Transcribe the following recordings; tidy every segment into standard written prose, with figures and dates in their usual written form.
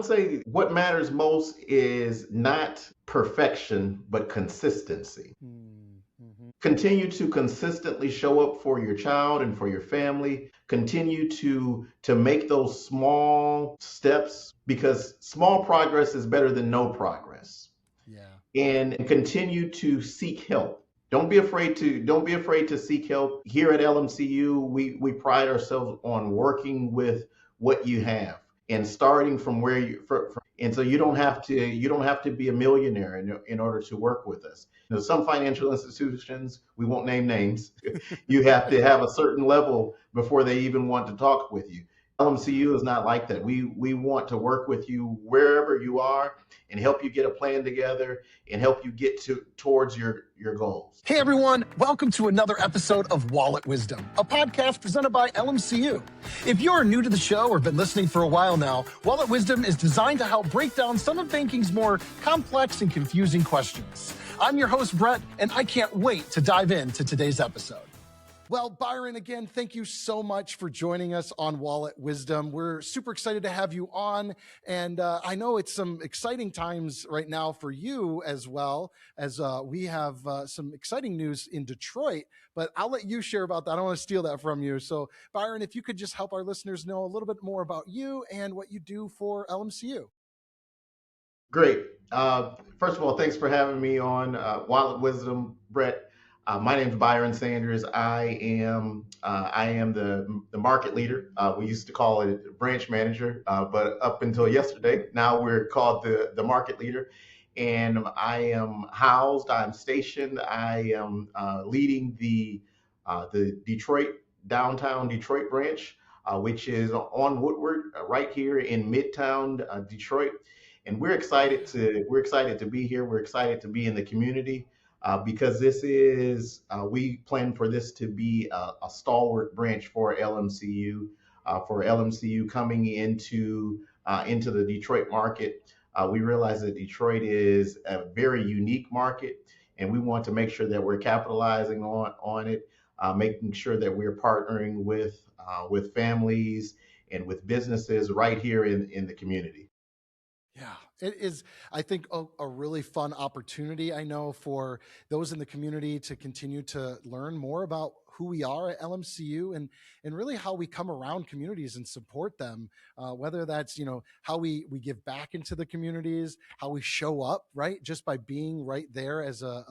say what matters most is not perfection, but consistency. Mm-hmm. Continue to consistently show up for your child and for your family. Continue to make those small steps, because small progress is better than no progress. Yeah. And continue to seek help. Don't be afraid to seek help. Here at LMCU, we pride ourselves on working with what you have and starting from where and so you don't have to be a millionaire in order to work with us. Some financial institutions, we won't name names, you have to have a certain level before they even want to talk with you. LMCU is not like that. We want to work with you wherever you are and help you get a plan together and help you get towards your goals. Hey everyone, welcome to another episode of Wallet Wisdom, a podcast presented by LMCU. If you're new to the show or been listening for a while now, Wallet Wisdom is designed to help break down some of banking's more complex and confusing questions. I'm your host, Brett, and I can't wait to dive into today's episode. Well, Byron, again, thank you so much for joining us on Wallet Wisdom. We're super excited to have you on. And I know it's some exciting times right now for you as well, as we have some exciting news in Detroit. But I'll let you share about that. I don't want to steal that from you. So, Byron, if you could just help our listeners know a little bit more about you and what you do for LMCU. Great. First of all, thanks for having me on Wallet Wisdom, Brett. My name is Byron Sanders. I am the market leader. We used to call it branch manager, but up until yesterday, now we're called the market leader. And I'm stationed. I am leading the downtown Detroit branch, which is on Woodward, right here in Midtown Detroit. And we're excited to be here. We're excited to be in the community, because we plan for this to be a stalwart branch for LMCU coming into the Detroit market. We realize that Detroit is a very unique market, and we want to make sure that we're capitalizing on it, making sure that we're partnering with families and with businesses right here in the community. Yeah, it is, I think, a really fun opportunity, I know, for those in the community to continue to learn more about who we are at LMCU and really how we come around communities and support them, whether that's, how we give back into the communities, how we show up, right, just by being right there as a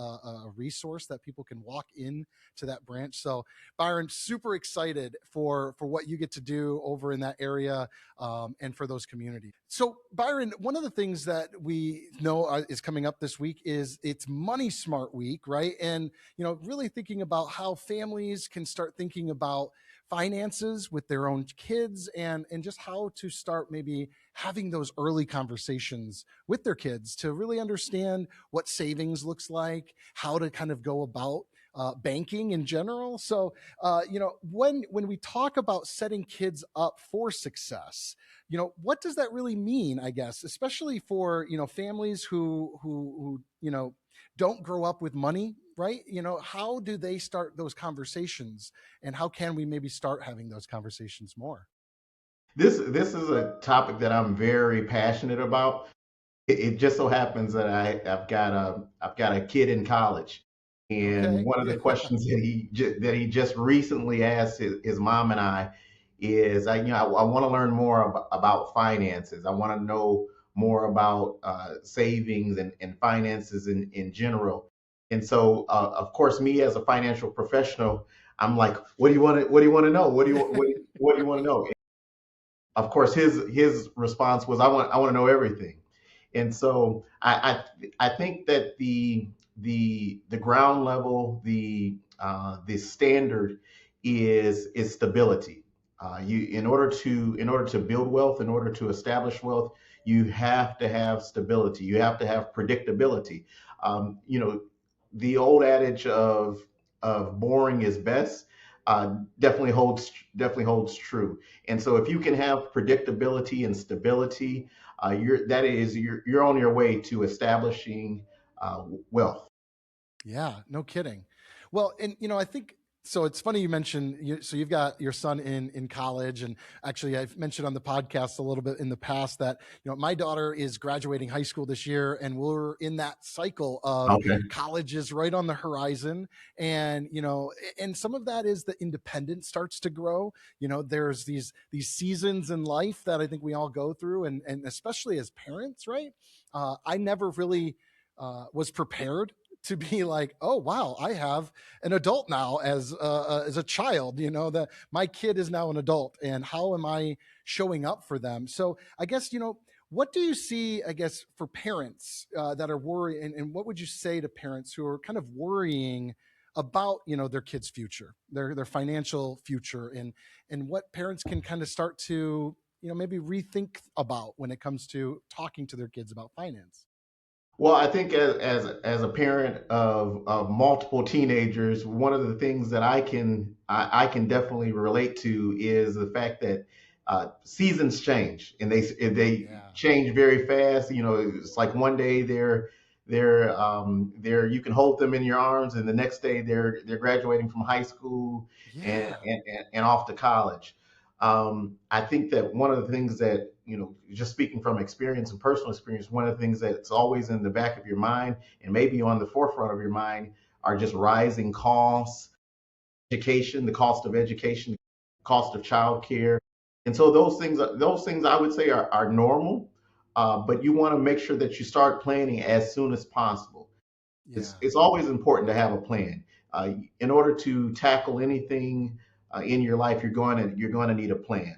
resource that people can walk in to that branch. So, Byron, super excited for what you get to do over in that area, and for those communities. So, Byron, one of the things that we know is coming up this week is it's Money Smart Week, right? And really thinking about how families can start thinking about finances with their own kids, and just how to start maybe having those early conversations with their kids to really understand what savings looks like, how to kind of go about banking in general. So, when we talk about setting kids up for success, what does that really mean? I guess, especially for families who don't grow up with money, right? How do they start those conversations, and how can we maybe start having those conversations more? This is a topic that I'm very passionate about. It just so happens that I've got a kid in college, and Okay, one of the yeah, questions that he just recently asked his mom and I is, I want to learn more about finances. I want to know more about savings and finances in general. And so, of course, me as a financial professional, I'm like, what do you want to know? What do you want to know? Of course, his response was, I want to know everything. And so I think that the ground level, the standard is stability. You in order to build wealth, in order to establish wealth, you have to have stability. You have to have predictability. Um, you know, the old adage of boring is best, definitely holds true. And so if you can have predictability and stability, you're on your way to establishing wealth. yeah, no kidding. Well, and I think So it's funny you mentioned so you've got your son in college, and actually I've mentioned on the podcast a little bit in the past that my daughter is graduating high school this year, and we're in that cycle of Okay. college is right on the horizon. And and some of that is the independence starts to grow. There's these seasons in life that I think we all go through, and especially as parents, right? I never really was prepared to be like, oh wow, I have an adult now as a child. That my kid is now an adult, and how am I showing up for them? So I guess what do you see, I guess, for parents that are worried, and what would you say to parents who are kind of worrying about their kids' future, their financial future, and what parents can kind of start to maybe rethink about when it comes to talking to their kids about finance? Well, I think as a parent of multiple teenagers, one of the things that I can definitely relate to is the fact that seasons change, and they Yeah. change very fast. It's like one day they're you can hold them in your arms, and the next day they're graduating from high school and Yeah. and off to college. I think that one of the things that, just speaking from experience and personal experience, one of the things that's always in the back of your mind and maybe on the forefront of your mind are just rising costs, education, the cost of education, cost of childcare. And so those things I would say are normal, but you want to make sure that you start planning as soon as possible. Yeah. It's always important to have a plan. In order to tackle anything in your life, you're going to need a plan.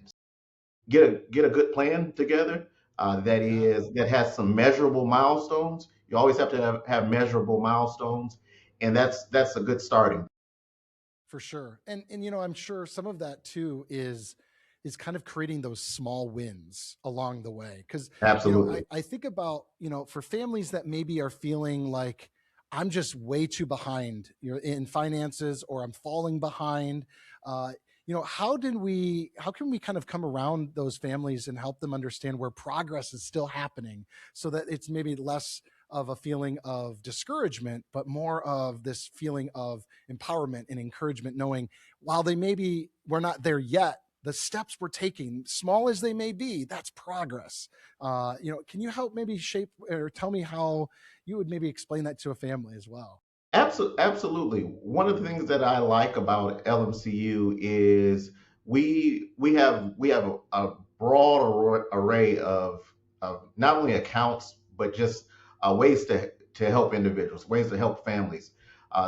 Get a good plan together Yeah. that has some measurable milestones. You always have to have measurable milestones, and that's a good starting. For sure. And I'm sure some of that too is kind of creating those small wins along the way. Cause Absolutely. I think about, for families that maybe are feeling like I'm just way too behind, in finances, or I'm falling behind. Uh, how can we kind of come around those families and help them understand where progress is still happening, so that it's maybe less of a feeling of discouragement, but more of this feeling of empowerment and encouragement, knowing while they maybe we're not there yet, the steps we're taking, small as they may be, that's progress. Can you help maybe shape or tell me how you would maybe explain that to a family as well? Absolutely. One of the things that I like about LMCU is we have a broad array of not only accounts but just ways to help individuals, ways to help families,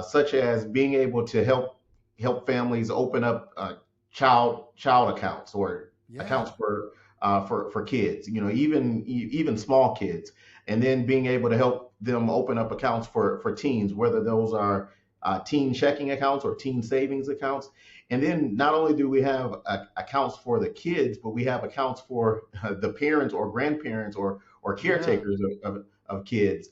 such as being able to help families open up child accounts or accounts Yeah. for kids, even small kids, and then being able to help them open up accounts for teens, whether those are teen checking accounts or teen savings accounts. And then not only do we have accounts for the kids, but we have accounts for the parents or grandparents or Yeah. caretakers of kids.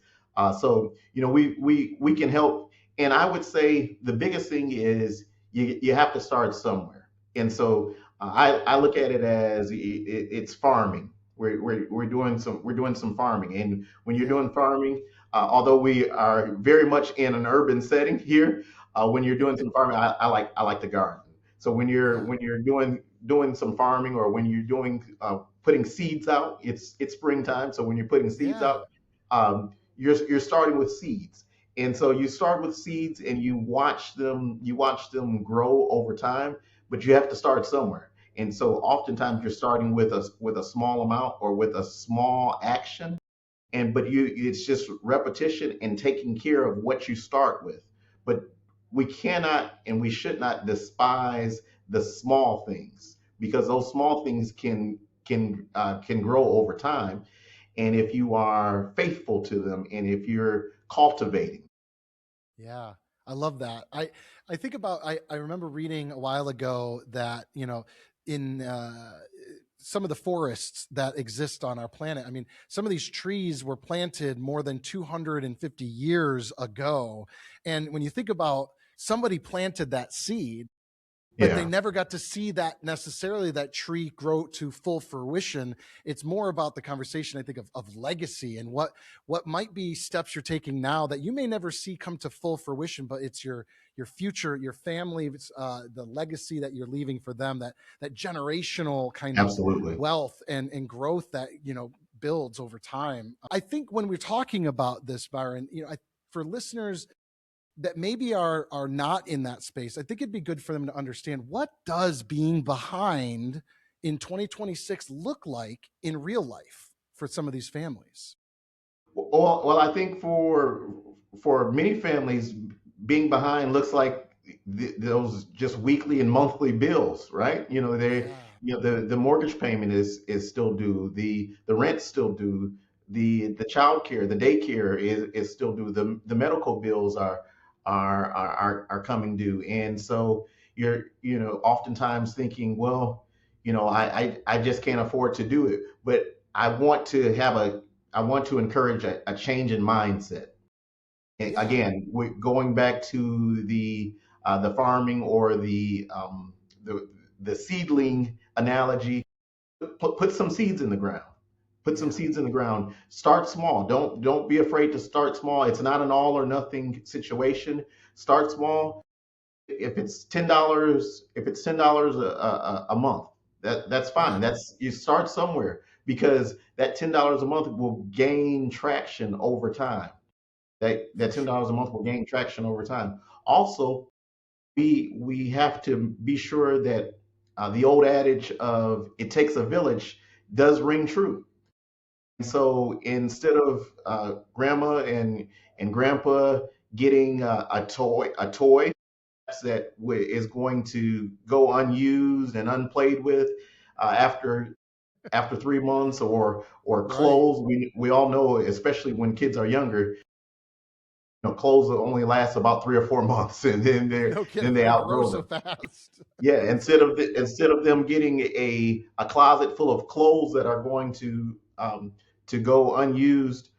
So we can help. And I would say the biggest thing is you have to start somewhere. And so I look at it as it's farming. We're doing some farming, and when you're Yeah. doing farming, although we are very much in an urban setting here, when you're doing some farming, I like the garden. So Yeah. when you're doing some farming, or when you're doing putting seeds out, it's springtime. So when you're putting seeds Yeah. out, you're starting with seeds, and so you start with seeds and you watch them grow over time, but you have to start somewhere. And so oftentimes Yeah. you're starting with a small amount or with a small action, and but it's just repetition and taking care of what you start with. But we cannot and we should not despise the small things, because those small things can grow over time, and if you are faithful to them and if you're cultivating. Yeah, I love that. I think about I remember reading a while ago that in some of the forests that exist on our planet. I mean, some of these trees were planted more than 250 years ago, and when you think about somebody planted that seed, but they Yeah, never got to see that necessarily, that tree grow to full fruition. It's more about the conversation, I think, of legacy and what might be steps you're taking now that you may never see come to full fruition, but it's your future, your family, the legacy that you're leaving for them, that generational kind of absolutely. wealth and growth that builds over time. I think when we're talking about this, Byron, for listeners that maybe are not in that space, I think it'd be good for them to understand, what does being behind in 2026 look like in real life for some of these families. Well, I think for many families, being behind looks like those just weekly and monthly bills, right? Yeah. The mortgage payment is still due, the rent's still due, the child care, the daycare is still due, the medical bills are coming due, and so you're oftentimes thinking, well, I just can't afford to do it, but I want to encourage a change in mindset. Yeah. Again, going back to the farming or the the seedling analogy. Put some seeds in the ground. Put some Yeah. seeds in the ground. Start small. Don't be afraid to start small. It's not an all or nothing situation. Start small. If it's $10 a month, that's fine. Yeah. That's You start somewhere, because that $10 a month will gain traction over time. That For $10 a sure. month will gain traction over time. Also, we have to be sure that the old adage of "it takes a village" does ring true. So instead of grandma and grandpa getting a toy that is going to go unused and unplayed with after 3 months, or Right. clothes. We all know, especially when kids are younger, clothes only last about 3 or 4 months, and No kidding. then they They grow outgrow so them. fast. Yeah, instead of them getting a closet full of clothes that are going to go unused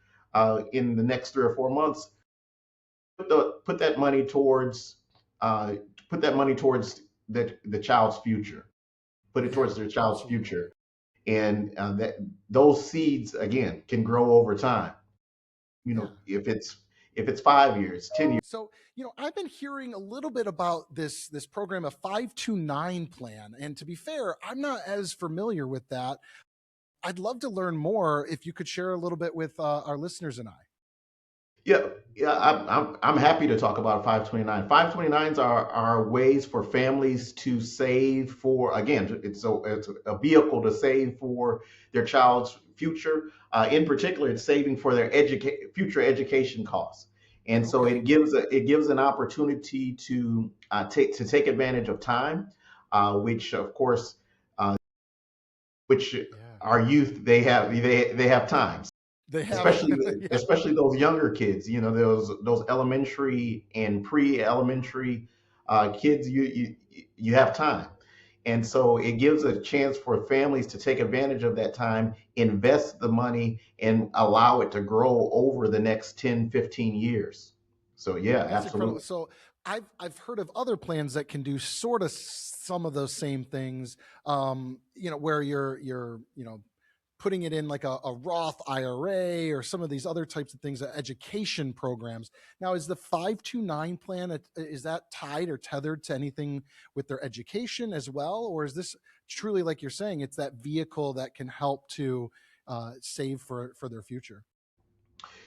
in the next 3 or 4 months, put that money towards uh, put that money towards the child's future. Put it Yeah, towards their child's absolutely. future, and that those seeds again can grow over time. Yeah. If it's 5 years, 10 years. So, I've been hearing a little bit about this program, a 529 plan. And to be fair, I'm not as familiar with that. I'd love to learn more if you could share a little bit with our listeners and I. Yeah, yeah, I'm happy to talk about 529. 529s are ways for families to save for, again, it's a vehicle to save for their child's future. In particular, it's saving for their future education costs. And so Okay. it gives an opportunity to take advantage of time, which of course, uh, which Yeah. our youth, they have time, They have, especially yeah. especially those younger kids, those elementary and pre-elementary kids. You have time, and so it gives a chance for families to take advantage of that time, invest the money, and allow it to grow over the next 10, 15 years. So yeah, That's incredible. absolutely. So I've heard of other plans that can do sort of some of those same things. Where you're putting it in like a Roth IRA or some of these other types of things, education programs. Now, is the 529 plan, is that tied or tethered to anything with their education as well, or is this truly, like you're saying, it's that vehicle that can help to save for their future?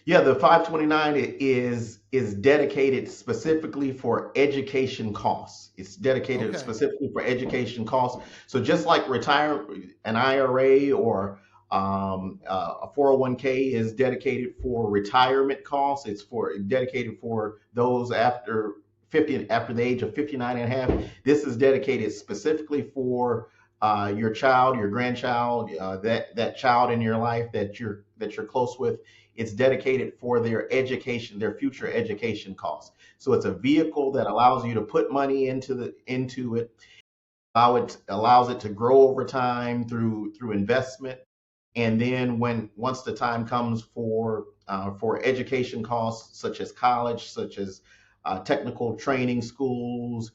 Yeah, the 529 is dedicated specifically for education costs. It's dedicated Okay. specifically for education costs. So just like an IRA or a 401k is dedicated for retirement costs, it's for dedicated for those after the age of 59 and a half. This is dedicated specifically for your child, your grandchild, that child in your life that you're close with. It's dedicated for their education, their future education costs. So it's a vehicle that allows you to put money into it. Allows it to grow over time through investment, and then once the time comes for education costs, such as college, such as technical training schools,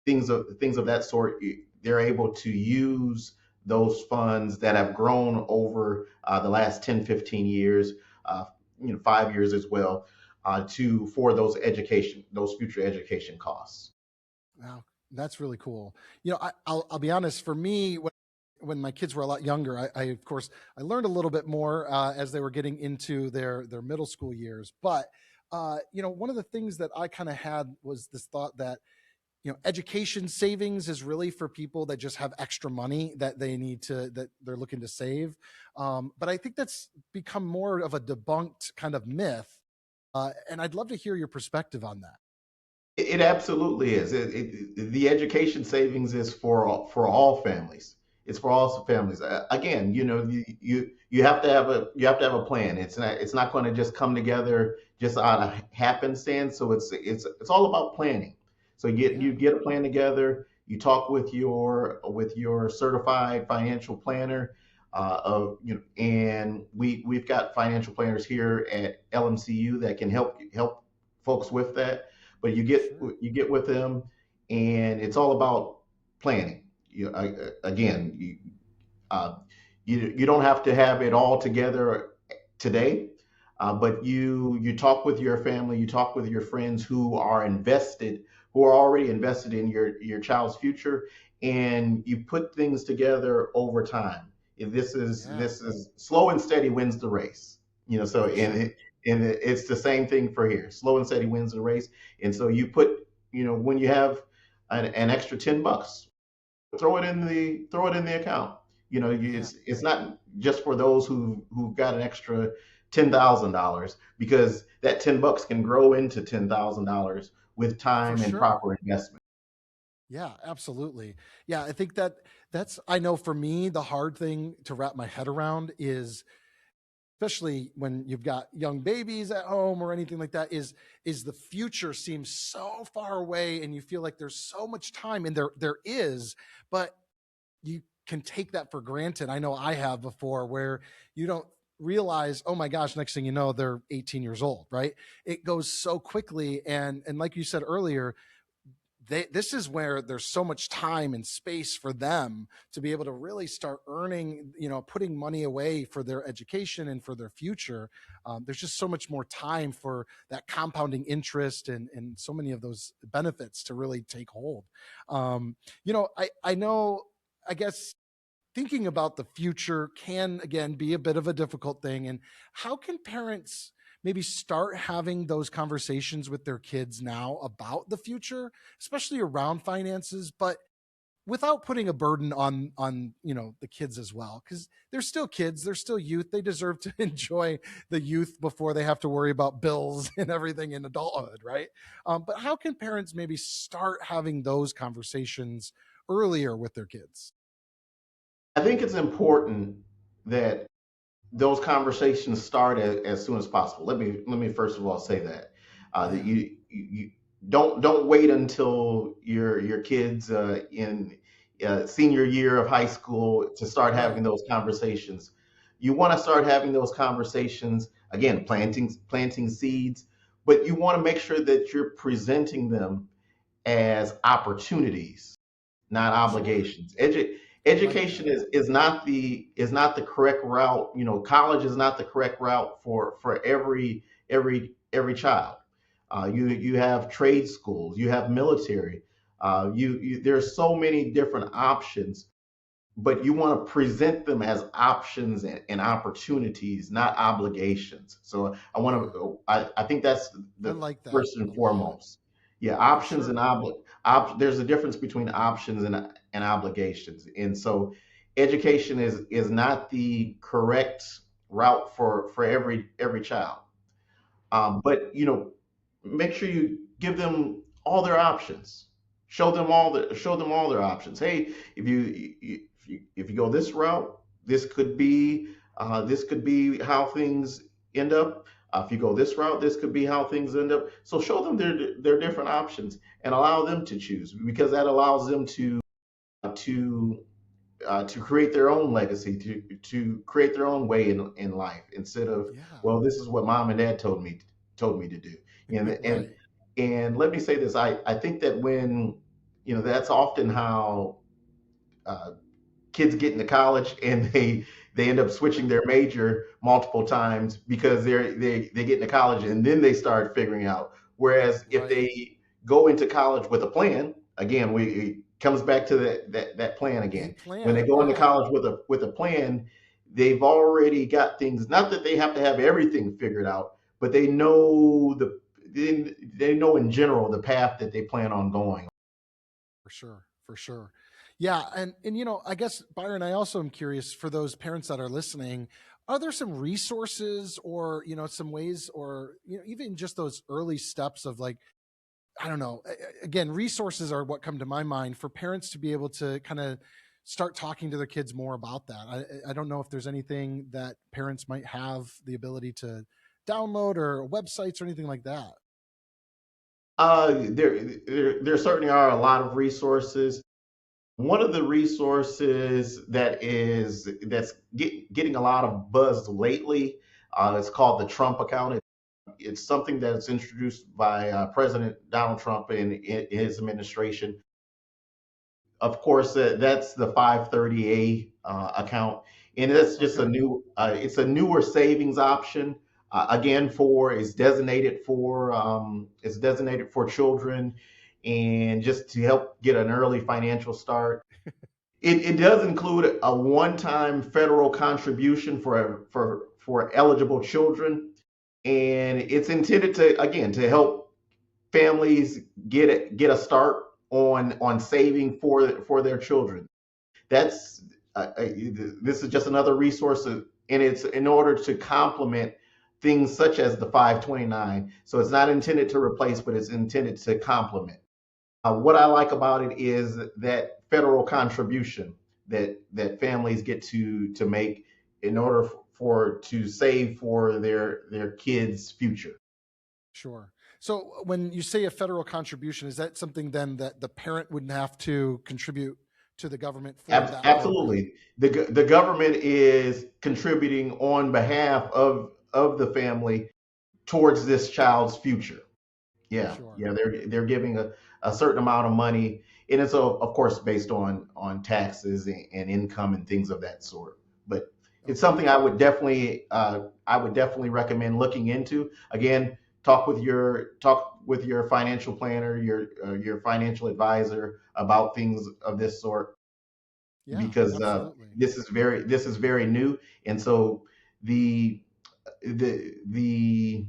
things of that sort. They're able to use those funds that have grown over the last 10, 15 years, uh, 5 years as well, to for those future education costs. Wow, that's really cool. I'll be honest. For me, when my kids were a lot younger, I of course I learned a little bit more as they were getting into their middle school years. But one of the things that I kind of had was this thought that education savings is really for people that just have extra money that they're looking to save. But I think that's become more of a debunked kind of myth. And I'd love to hear your perspective on that. It absolutely is. The education savings is for all families. It's for all families. Again, you have to have a plan. It's not going to just come together just out of happenstance. So it's all about planning. So you Yeah, get a plan together. You talk with your certified financial planner. And we've got financial planners here at LMCU that can help folks with that. But sure. you get with them, and it's all about planning. Again, uh, you don't have to have it all together today, but you talk with your family, you talk with your friends who are already invested in your child's future, and you put things together over time. Yeah, This is slow and steady wins the race. So for sure. it's the same thing for here. Slow and steady wins the race. And so when you have an extra $10, throw it in the account. Yeah, It's not just for those who've got an extra $10,000, because that $10 can grow into $10,000 with for time and sure. proper investment. Yeah, absolutely. Yeah, I think that's I know for me the hard thing to wrap my head around is, especially when you've got young babies at home or anything like that, is the future seems so far away and you feel like there's so much time, and there is, but you can take that for granted. I know I have before, where you don't realize, oh my gosh, next thing you know, they're 18 years old, right? It goes so quickly. And like you said earlier, this is where there's so much time and space for them to be able to really start earning, putting money away for their education and for their future. There's just so much more time for that compounding interest and so many of those benefits to really take hold. I know, I guess thinking about the future can again be a bit of a difficult thing. And how can parents maybe start having those conversations with their kids now about the future, especially around finances, but without putting a burden on the kids as well, because they're still kids, they're still youth, they deserve to enjoy the youth before they have to worry about bills and everything in adulthood, right? But how can parents maybe start having those conversations earlier with their kids? I think it's important that those conversations start as soon as possible. Let me first of all say that Yeah, you don't wait until your kids in senior year of high school to start right. having those conversations. You want to start having those conversations again, planting seeds, but you want to make sure that you're presenting them as opportunities, not Sure. obligations. I like Education that. is not the correct route. College is not the correct route for every child. You have trade schools, you have military. There's so many different options, but you want to present them as options and opportunities, not obligations. So Yeah, I think that's I the like that first and a lot, foremost. Yeah, for options and sure. there's a difference between options and obligations. And so education is not the correct route for every child. But make sure you give them all their options. Show them all their options. Hey, if you go this route, this could be how things end up. If you go this route, this could be how things end up. So show them their different options and allow them to choose, because that allows them to to create their own legacy, to create their own way in life, instead of, Yeah. well, this is what mom and dad told me to do. And and Right. and let me say this: I think that that's often how uh, kids get into college, and they end up switching their major multiple times because they get into college and then they start figuring out. Whereas if Right. they go into college with a plan, again, we it comes back to that plan A again. When they plan. go into Yeah. college with a plan, they've already got things. Not that they have to have everything figured out, but they know in general the path that they plan on going. For sure, for sure. Yeah, and I guess Byron, I also am curious for those parents that are listening, are there some resources or, some ways or, even just those early steps of like, I don't know, again, resources are what come to my mind for parents to be able to kind of start talking to their kids more about that. I don't know if there's anything that parents might have the ability to download or websites or anything like that. There certainly are a lot of resources. One of the resources that's getting a lot of buzz lately is called the Trump account. It's something that's introduced by President Donald Trump in his administration. Of course, that's the 530A account, and that's just a Okay. new. It's a newer savings option. Again, for it's designated for children, and just to help get an early financial start. It does include a one-time federal contribution for eligible children, and it's intended to again to help families get a start on saving for their children. That's this is just another resource, and it's in order to complement things such as the 529. So it's not intended to replace, but it's intended to complement. What I like about it is that federal contribution that families get to make in order for to save for their kids' future. Sure. So when you say a federal contribution, is that something then that the parent wouldn't have to contribute to the government for that program? Absolutely, the government is contributing on behalf of the family towards this child's future. Yeah, Sure. yeah, they're giving a certain amount of money, and it's of course based on taxes and income and things of that sort. But it's Okay. something I would definitely recommend looking into. Again, talk with your financial planner, your financial advisor about things of this sort Yeah, because absolutely. this is very new, and so the the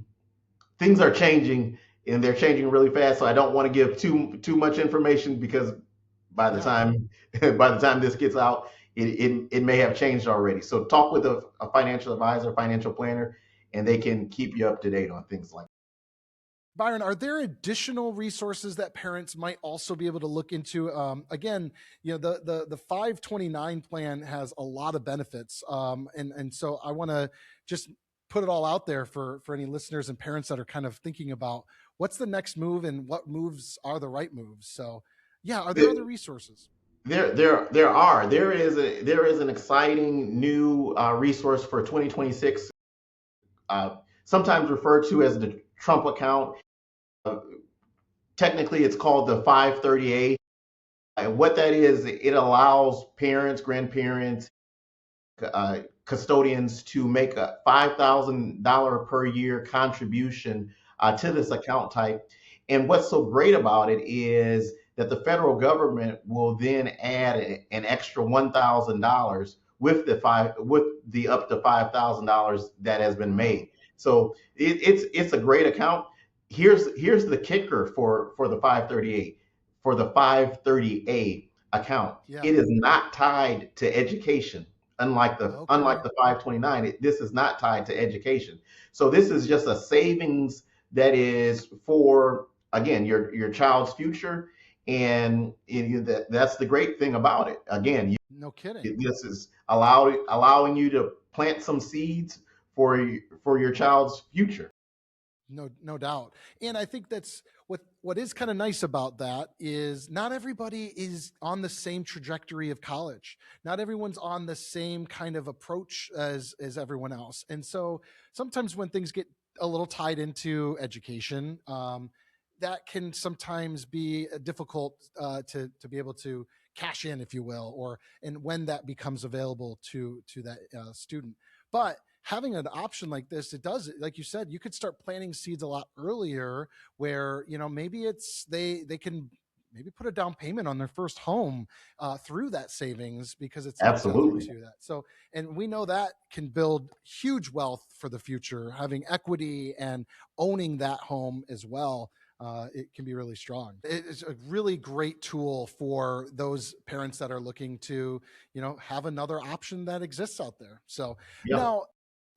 things are changing, and they're changing really fast. So I don't want to give too much information because by the Yeah. time by the time this gets out, it may have changed already. So talk with a financial advisor, financial planner, and they can keep you up to date on things like. Byron, are there additional resources that parents might also be able to look into? Again, the 529 plan has a lot of benefits, and so I want to just put it all out there for any listeners and parents that are kind of thinking about what's the next move and what moves are the right moves. So, yeah, are there other That. resources? There is an exciting new resource for 2026, sometimes referred to as the Trump account. Uh, Technically, it's called the 530A. And what that is, it allows parents, grandparents, custodians to make a $5,000 per year contribution to Wow. this account type. And what's so great about it is that the federal government will then add an extra $1,000 with the up to $5,000 that has been Wow. made. So it's a great account. Here's the kicker for the 538 for the 530A account. Yeah. It is not tied to education. Unlike Okay. the 529, this is not tied to education. So this is just a savings that is for again your child's future, and that's the great thing about it. Again, No kidding. this is allowing you to plant some seeds for your child's future. No doubt. And I think that's what is kind of nice about that is not everybody is on the same trajectory of college. Not everyone's on the same kind of approach as everyone else. And so sometimes when things get a little tied into education, that can sometimes be difficult to be able to cash in, if you will, or and when that becomes available to that student. But having an option like this, it does, like you said, you could start planting seeds a lot earlier, where maybe it's they can maybe put a down payment on their first home through that savings, because it's entitled Absolutely. to that. So, and we know that can build huge wealth for the future, having equity and owning that home as well. It can be really strong. It is a really great tool for those parents that are looking to, have another option that exists out there. So Yeah. now,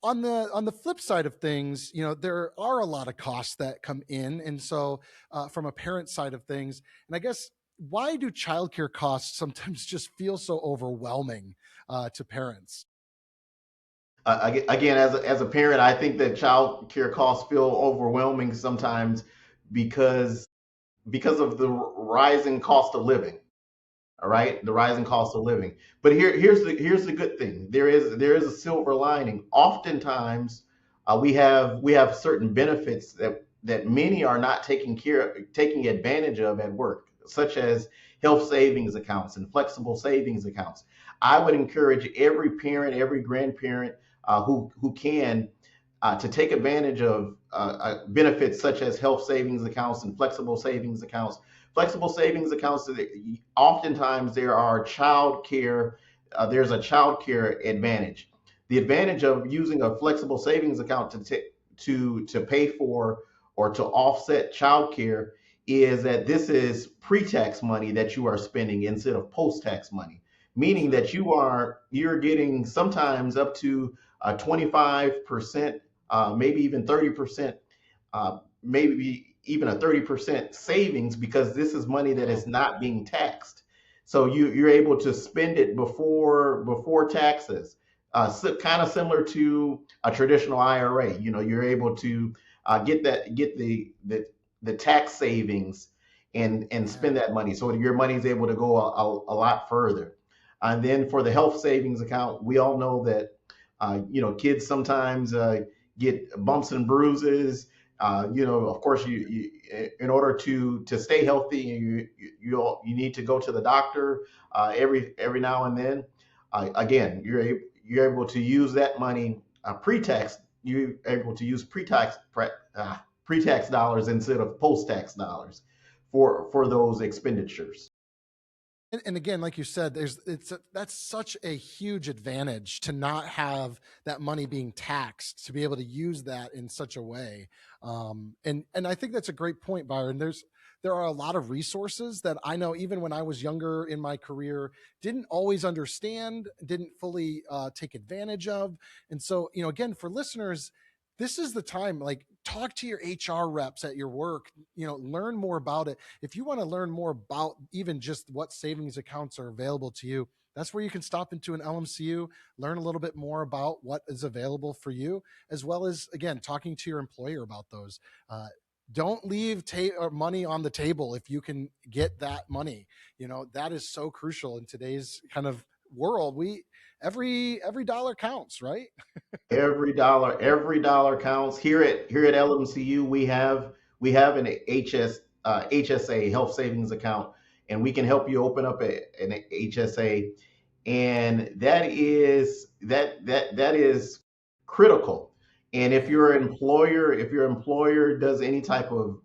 on the flip side of things, there are a lot of costs that come in, and so from a parent side of things, and I guess, why do childcare costs sometimes just feel so overwhelming to parents? Again, as a parent, I think that child care costs feel overwhelming sometimes because of the rising cost of living. All right, the rising cost of living. But here's the good thing. There is a silver lining. Oftentimes, we have certain benefits that many are not taking advantage of at work, such as health savings accounts and flexible savings accounts. I would encourage every parent, every grandparent who can to take advantage of benefits such as health savings accounts and flexible savings accounts. Flexible savings accounts, oftentimes there's a child care advantage. The advantage of using a flexible savings account to pay for or to offset child care is that this is pre-tax money that you are spending instead of post-tax money, meaning Sure. that you're getting sometimes up to 25%, maybe even 30%, maybe even a 30% savings, because this is money that is Wow. not being taxed. So you're able to spend it before taxes. So kind of similar to a traditional IRA. You're able to get the tax savings and Yeah. spend that money. So your money is able to go a lot further. And then for the health savings account, we all know that kids sometimes get bumps and bruises. Of course, in order to stay healthy, you need to go to the doctor every now and then. Again, you're able to use that money pre-tax. You're able to use pre-tax dollars instead of post-tax dollars for those expenditures. And again, like you said, that's such a huge advantage to not have that money being taxed, to be able to use that in such a way. And I think that's a great point, Byron. There are a lot of resources that I know, even when I was younger in my career, didn't always understand, didn't fully take advantage of. And so, again, for listeners, this is the time. Like, talk to your HR reps at your work. Learn more about it. If you want to learn more about even just what savings accounts are available to you, that's where you can stop into an LMCU, learn a little bit more about what is available for you, as well as, again, talking to your employer about those. Don't leave money on the table if you can get that money. That is so crucial in today's kind of world. Every dollar counts, right? Every dollar counts. Here at LMCU, we have an HSA, health savings account, and we can help you open up an HSA, and that is critical. And if Yeah. your employer does any type of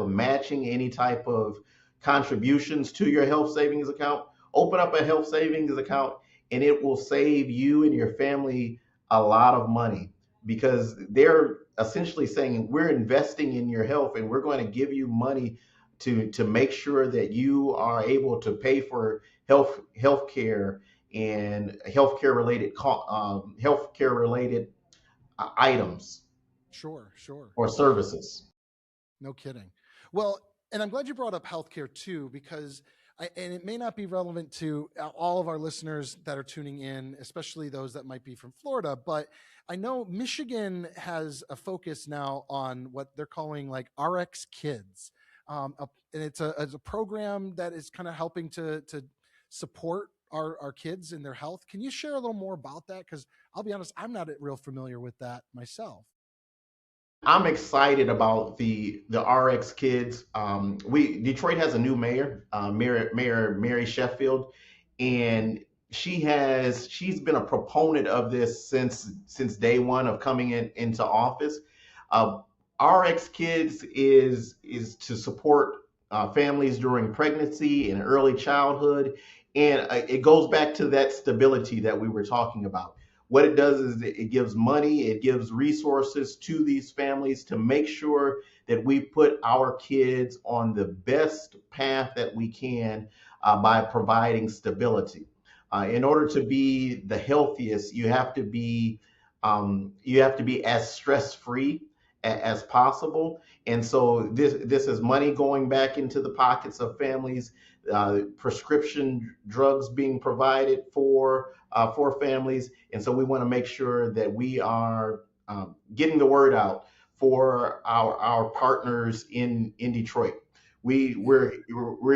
matching, any type of contributions to your health savings account, open up a health savings account, and it will save you and your family a lot of money, because they're essentially saying we're investing in your health and we're going to give you money to make sure that you are able to pay for health care and healthcare related items Sure, sure. or services. No kidding. Well, and I'm glad you brought up healthcare too, because and it may not be relevant to all of our listeners that are tuning in, especially those that might be from Florida, but I know Michigan has a focus now on what they're calling like RX Kids. And it's a program that is kind of helping to support our kids in their health. Can you share a little more about that? Because I'll be honest, I'm not real familiar with that myself. I'm excited about the RX kids. We Detroit has a new mayor, Mayor Mary Sheffield, and she's been a proponent of this since day one of coming into office. Uh, RX Kids is to support families during pregnancy and early childhood, and it goes back to that stability that we were talking about. What it does is it gives money, it gives resources to these families to make sure that we put our kids on the best path that we can by providing stability. In order to be the healthiest, you have to be as stress free as possible. And so this is money going back into the pockets of families, prescription drugs being provided for families. And so we want to make sure that we are getting the word out for our partners in Detroit. We're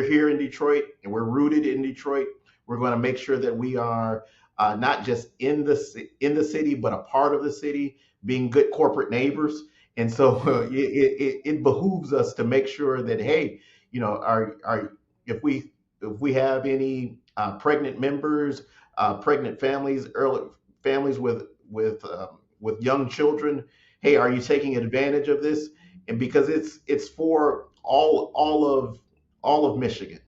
here in Detroit and we're rooted in Detroit. We're going to make sure that we are not just in the city, but a part of the city, being good corporate neighbors. And so it behooves us to make sure that, hey, our if we have any pregnant members, pregnant families, early families with young children, hey, are you taking advantage of this? And because it's for all of Michigan.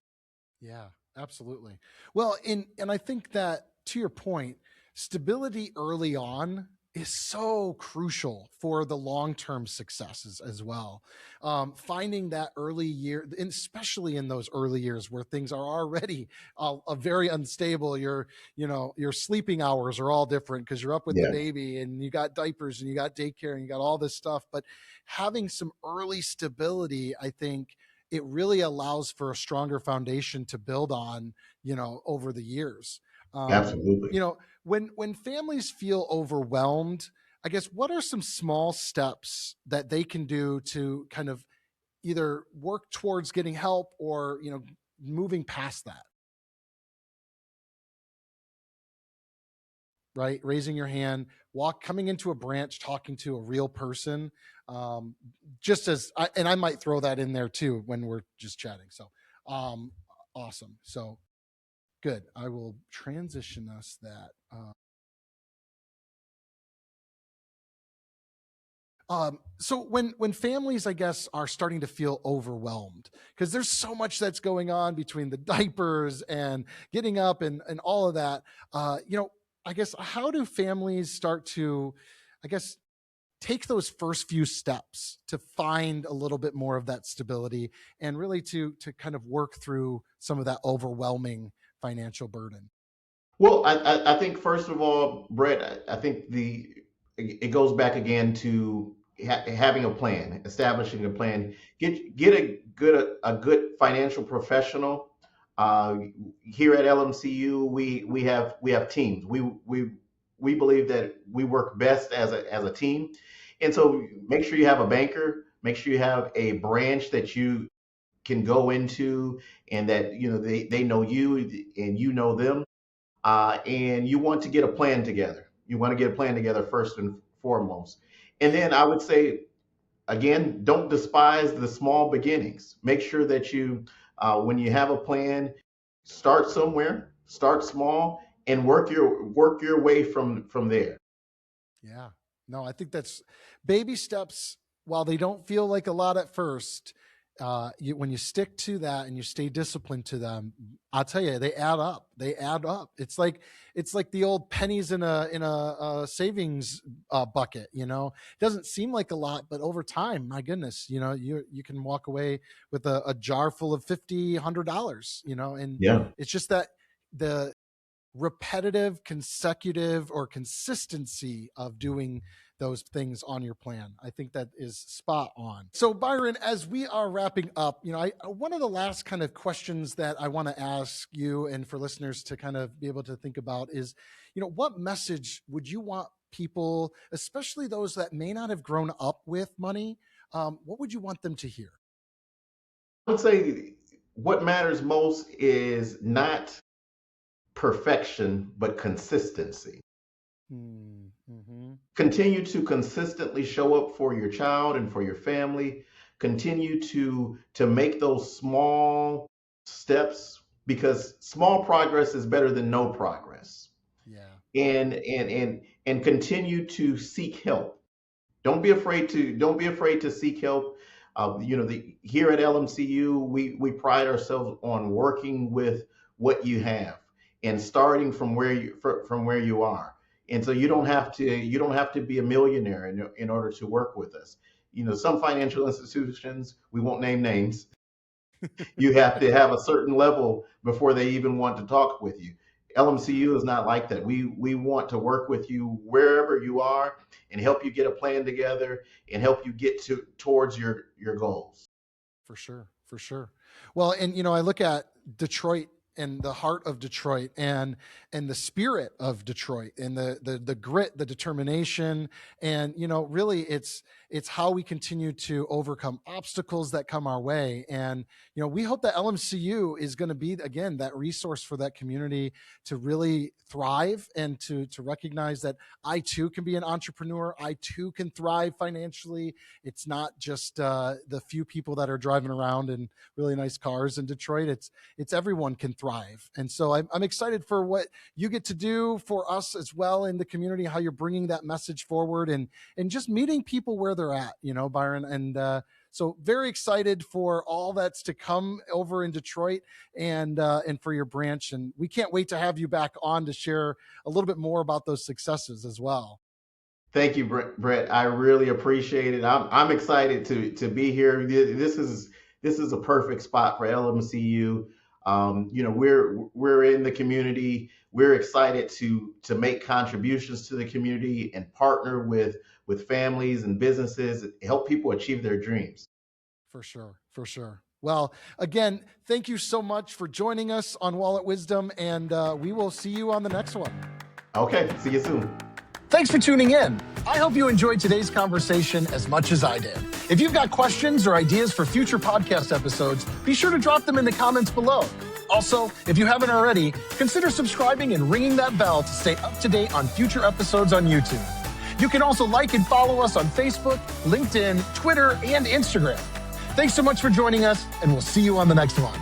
Yeah, absolutely. Well, and I think that, to your point, stability early on is so crucial for the long-term successes as well. Finding that early year, and especially in those early years where things are already very unstable. Your sleeping hours are all different because you're up with the Yeah, baby and you got diapers and you got daycare and you got all this stuff. But having some early stability, I think it really allows for a stronger foundation to build on, over the years. Um, absolutely. you know, when families feel overwhelmed, I guess what are some small steps that they can do to kind of either work towards getting help or, moving past that, right? Raising your hand, coming into a branch, talking to a real person. Um, just and I might throw that in there too when we're just chatting. So, um, awesome. So good. I will transition us that. So when families, I guess, are starting to feel overwhelmed because there's so much that's going on between the diapers and getting up and all of that, I guess, how do families start to, I guess, take those first few steps to find a little bit more of that stability and really to kind of work through some of that overwhelming financial burden? Well, I think first of all, Brett, I think it goes back again to having a plan, establishing a plan. Get a good financial professional. Uh, Here at LMCU, we have teams. We believe that we work best as a team, and so make sure you have a banker. Make sure you have a branch that you can go into, and that they know you and you know them, and you want to get a plan together. You want to get a plan together first and foremost. And then I would say, again, don't despise the small beginnings. Make sure that when you have a plan, start somewhere, start small, and work your way from there. Yeah. No, I think that's baby steps. While they don't feel like a lot at first, when you stick to that and you stay disciplined to them, I'll tell you, they add up. They add up. It's like the old pennies in a savings bucket. It doesn't seem like a lot, but over time, my goodness, you can walk away with a jar full of $50, $100. And Yeah. it's just that the repetitive, consecutive, or consistency of doing those things on your plan. I think that is spot on. So, Byron, as we are wrapping up, one of the last kind of questions that I want to ask you and for listeners to kind of be able to think about is, what message would you want people, especially those that may not have grown up with money, what would you want them to hear? I would say what matters most is not perfection, but consistency. Hmm. Mm-hmm. Continue to consistently show up for your child and for your family. Continue to make those small steps, because small progress is better than no progress. Yeah. And continue to seek help. Don't be afraid to seek help. Here at LMCU, we pride ourselves on working with what you have and starting from where you are. And so you don't have to be a millionaire in order to work with us. Some financial institutions, we won't name names, you have to have a certain level before they even want to talk with you. LMCU is not like that. We want to work with you wherever you are and help you get a plan together and help you get towards your goals. For sure, for sure. Well, and I look at Detroit and the heart of Detroit and the spirit of Detroit and the grit, the determination, and really it's how we continue to overcome obstacles that come our way. And we hope that LMCU is going to be, again, that resource for that community to really thrive and to recognize that I too can be an entrepreneur. I too can thrive financially. It's not just the few people that are driving around in really nice cars in Detroit. It's everyone can thrive. And so I'm excited for what you get to do for us as well in the community, how you're bringing that message forward and just meeting people where they're at, Byron. And so very excited for all that's to come over in Detroit and for your branch. And we can't wait to have you back on to share a little bit more about those successes as well. Thank you, Brett. I really appreciate it. I'm excited to be here. This is a perfect spot for LMCU. We're in the community. We're excited to make contributions to the community and partner with families and businesses, help people achieve their dreams. For sure, for sure. Well, again, thank you so much for joining us on Wallet Wisdom, and we will see you on the next one. Okay, see you soon. Thanks for tuning in. I hope you enjoyed today's conversation as much as I did. If you've got questions or ideas for future podcast episodes, be sure to drop them in the comments below. Also, if you haven't already, consider subscribing and ringing that bell to stay up to date on future episodes on YouTube. You can also like and follow us on Facebook, LinkedIn, Twitter, and Instagram. Thanks so much for joining us, and we'll see you on the next one.